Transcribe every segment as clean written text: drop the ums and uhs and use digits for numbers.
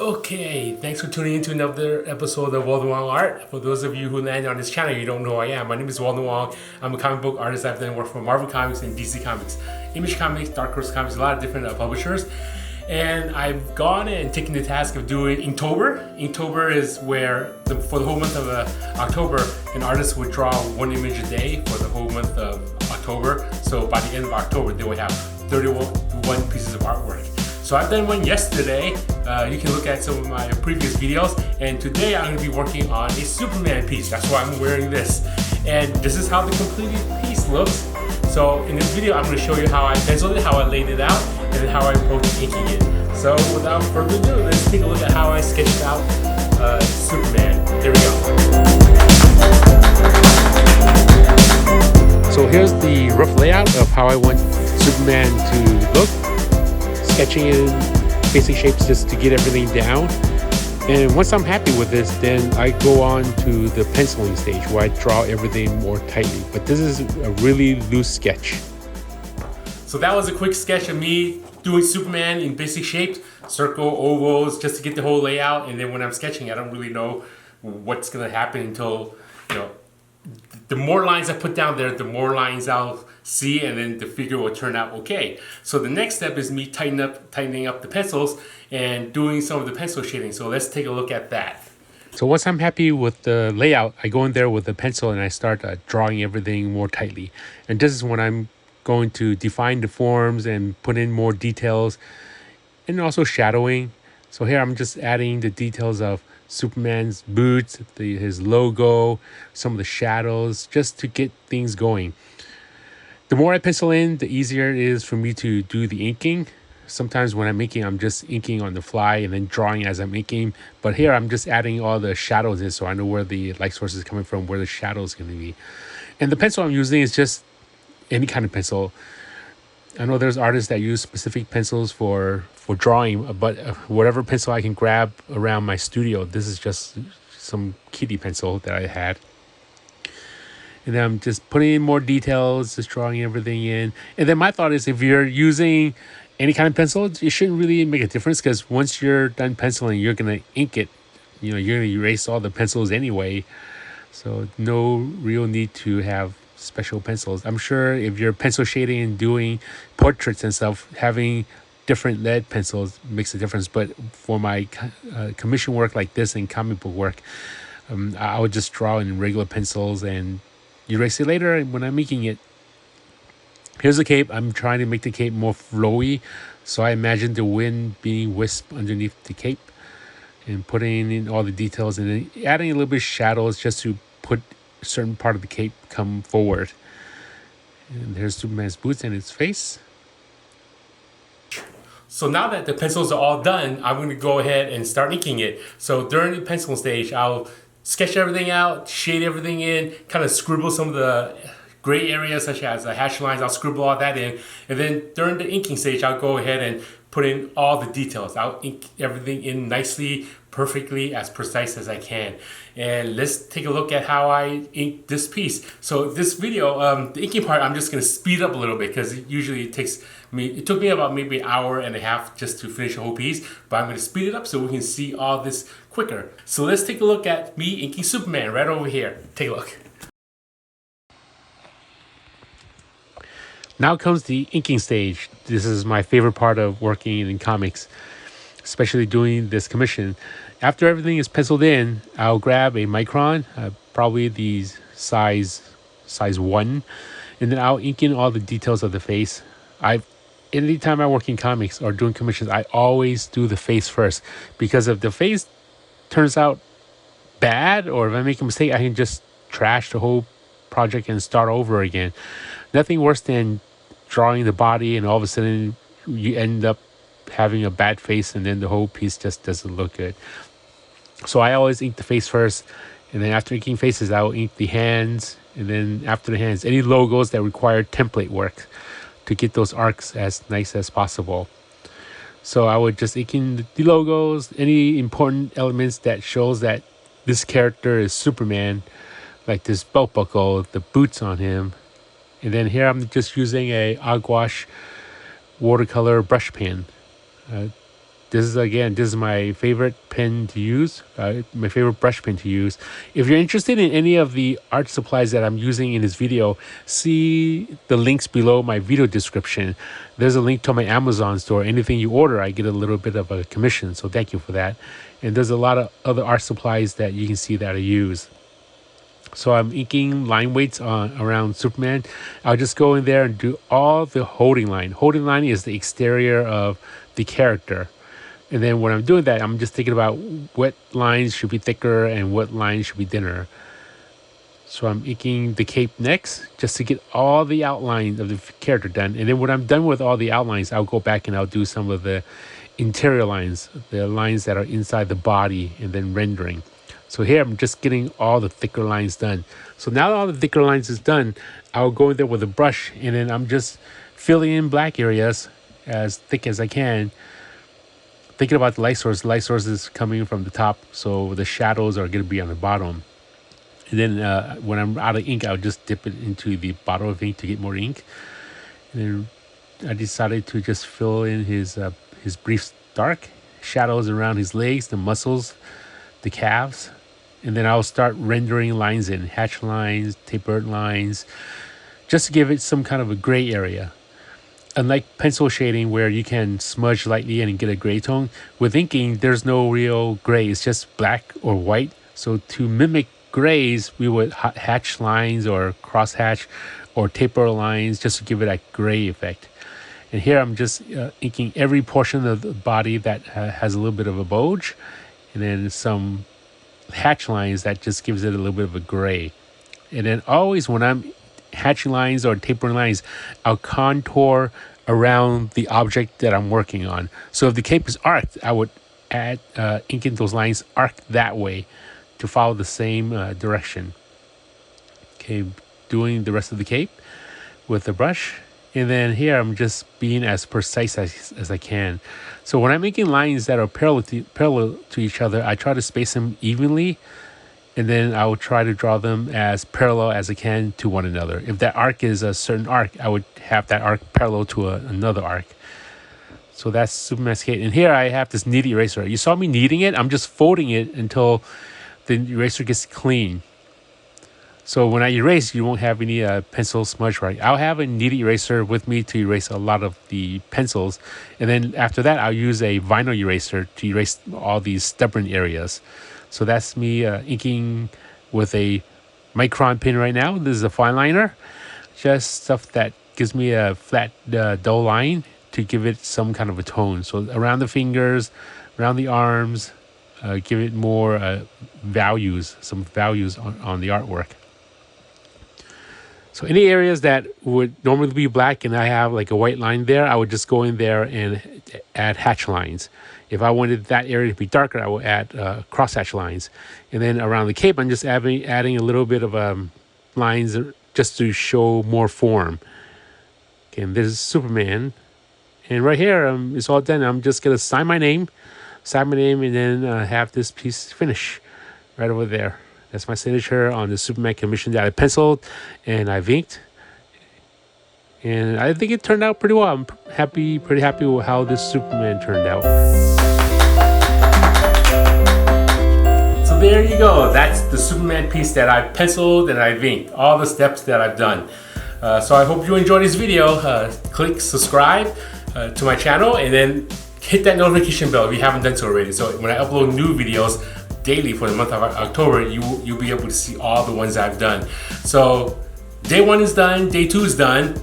Okay, thanks for tuning in to another episode of Walden Wong Art. For those of you who landed on this channel, you don't know who I am. My name is Walden Wong. I'm a comic book artist. I've done work for Marvel Comics and DC Comics, Image Comics, Dark Horse Comics, a lot of different publishers. And I've gone and taken the task of doing Inktober. Inktober is where, for the whole month of October, an artist would draw one image a day for the whole month of October. So by the end of October, they would have 31 pieces of artwork. So I've done one yesterday. You can look at some of my previous videos. And today I'm going to be working on a Superman piece. That's why I'm wearing this. And this is how the completed piece looks. So in this video, I'm going to show you how I penciled it, how I laid it out, and then how I approached inking it. So without further ado, let's take a look at how I sketched out Superman. Here we go. So here's the rough layout of how I want Superman to look. Sketching in basic shapes just to get everything down. And once I'm happy with this, then I go on to the penciling stage where I draw everything more tightly. But this is a really loose sketch. So that was a quick sketch of me doing Superman in basic shapes, circle, ovals, just to get the whole layout. And then when I'm sketching, I don't really know what's gonna happen until, the more lines I put down there, the more lines I'll see, and then the figure will turn out okay. So the next step is me tightening up the pencils and doing some of the pencil shading. So let's take a look at that. So once I'm happy with the layout, I go in there with a pencil and I start drawing everything more tightly. And this is when I'm going to define the forms and put in more details and also shadowing. So here I'm just adding the details of Superman's boots, his logo, some of the shadows, just to get things going. The more I pencil in, the easier it is for me to do the inking. Sometimes when I'm inking, I'm just inking on the fly and then drawing as I'm inking. But here I'm just adding all the shadows in so I know where the light source is coming from, where the shadow is going to be. And the pencil I'm using is just any kind of pencil. I know there's artists that use specific pencils for drawing, but whatever pencil I can grab around my studio, this is just some kitty pencil that I had. And then I'm just putting in more details, just drawing everything in. And then my thought is, if you're using any kind of pencil, it shouldn't really make a difference, because once you're done penciling, you're going to ink it. You're going to erase all the pencils anyway. So no real need to have special pencils. I'm sure if you're pencil shading and doing portraits and stuff, having different lead pencils makes a difference. But for my commission work like this and comic book work, I would just draw in regular pencils and erase it later when I'm making it. Here's the cape. I'm trying to make the cape more flowy, so I imagine the wind being wisped underneath the cape and putting in all the details and then adding a little bit of shadows just to put a certain part of the cape come forward. And there's Superman's boots and his face. So now that the pencils are all done, I'm going to go ahead and start inking it. So during the penciling stage, I'll sketch everything out, shade everything in, kind of scribble some of the gray areas such as the hash lines. I'll scribble all that in. And then during the inking stage, I'll go ahead and put in all the details. I'll ink everything in nicely, perfectly, as precise as I can. And let's take a look at how I ink this piece. So this video, the inking part, I'm just going to speed up a little bit, because usually it took me about maybe an hour and a half just to finish the whole piece, but I'm going to speed it up so we can see all this quicker. So let's take a look at me inking Superman right over here. Take a look. Now comes the inking stage. This is my favorite part of working in comics, especially doing this commission. After everything is penciled in, I'll grab a micron, probably the size 1, and then I'll ink in all the details of the face. Anytime I work in comics or doing commissions, I always do the face first, because if the face turns out bad, or if I make a mistake, I can just trash the whole project and start over again. Nothing worse than drawing the body and all of a sudden you end up having a bad face and then the whole piece just doesn't look good. So I always ink the face first, and then after inking faces, I'll ink the hands, and then after the hands, any logos that require template work to get those arcs as nice as possible. So I would just ink in the logos, any important elements that shows that this character is Superman, like this belt buckle, the boots on him. And then here I'm just using a gouache watercolor brush pen. This is my favorite pen to use, my favorite brush pen to use. If you're interested in any of the art supplies that I'm using in this video, see the links below my video description. There's a link to my Amazon store. Anything you order, I get a little bit of a commission, so thank you for that. And there's a lot of other art supplies that you can see that I use. So I'm inking line weights around Superman. I'll just go in there and do all the holding line. Holding line is the exterior of the character. And then when I'm doing that, I'm just thinking about what lines should be thicker and what lines should be thinner. So I'm inking the cape next, just to get all the outlines of the character done. And then when I'm done with all the outlines, I'll go back and I'll do some of the interior lines, the lines that are inside the body, and then rendering. So here I'm just getting all the thicker lines done. So now that all the thicker lines is done, I'll go in there with a brush, and then I'm just filling in black areas as thick as I can. Thinking about the light source. The light source is coming from the top, so the shadows are going to be on the bottom. And then when I'm out of ink, I'll just dip it into the bottle of ink to get more ink. And then I decided to just fill in his brief dark shadows around his legs, the muscles, the calves. And then I'll start rendering lines in, hatch lines, tapered lines, just to give it some kind of a gray area. Unlike pencil shading, where you can smudge lightly and get a gray tone, with inking, there's no real gray. It's just black or white. So to mimic grays, we would hatch lines or cross hatch or taper lines just to give it a gray effect. And here I'm just inking every portion of the body that has a little bit of a bulge, and then some hatch lines that just gives it a little bit of a gray. And then always when I'm hatching lines or tapering lines, I'll contour around the object that I'm working on. So if the cape is arced, I would add inking those lines arced that way to follow the same direction. Okay, doing the rest of the cape with the brush. And then here I'm just being as precise as I can. So when I'm making lines that are parallel to each other, I try to space them evenly, and then I will try to draw them as parallel as I can to one another. If that arc is a certain arc, I would have that arc parallel to another arc. So that's Superman's cape. And here I have this knead eraser. You saw me kneading it. I'm just folding it until the eraser gets clean. So when I erase, you won't have any pencil smudge right. I'll have a knead eraser with me to erase a lot of the pencils. And then after that, I'll use a vinyl eraser to erase all these stubborn areas. So that's me inking with a micron pen right now. This is a fine liner. Just stuff that gives me a flat, dull line to give it some kind of a tone. So around the fingers, around the arms, give it more values, some values on the artwork. So any areas that would normally be black and I have like a white line there, I would just go in there and add hatch lines. If I wanted that area to be darker, I will add cross hatch lines. And then around the cape, I'm just adding a little bit of lines just to show more form. Okay, and this is Superman. And right here, it's all done. I'm just going to sign my name, and then have this piece finish right over there. That's my signature on the Superman commission that I penciled and I've inked. And I think it turned out pretty well. I'm pretty happy with how this Superman turned out. So there you go. That's the Superman piece that I penciled and I've inked. All the steps that I've done. So I hope you enjoyed this video. Click subscribe to my channel, and then hit that notification bell if you haven't done so already. So when I upload new videos daily for the month of October, you'll be able to see all the ones I've done. So day 1 is done, day 2 is done,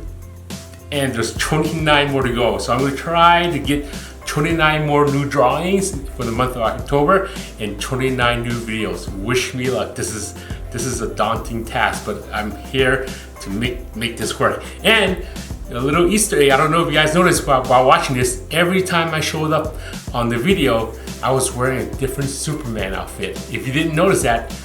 and there's 29 more to go. So I'm going to try to get 29 more new drawings for the month of October and 29 new videos. Wish me luck. This is a daunting task, but I'm here to make this work. And a little Easter egg, I don't know if you guys noticed while watching this, every time I showed up on the video, I was wearing a different Superman outfit. If you didn't notice that,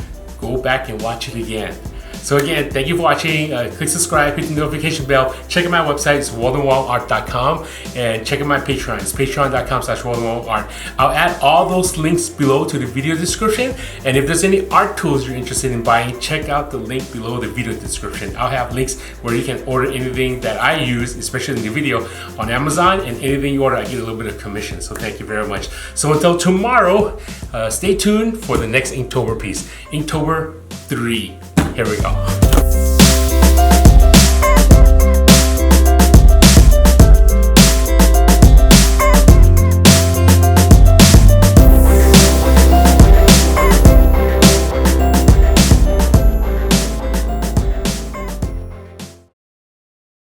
go back and watch it again. So again, thank you for watching. Click subscribe, hit the notification bell. Check out my website, it's waldenwongart.com, and check out my Patreon, it's patreon.com/waldenwongart. I'll add all those links below to the video description, and if there's any art tools you're interested in buying, check out the link below the video description. I'll have links where you can order anything that I use, especially in the video, on Amazon, and anything you order, I get a little bit of commission. So thank you very much. So until tomorrow, stay tuned for the next Inktober piece, Inktober 3. Here we go.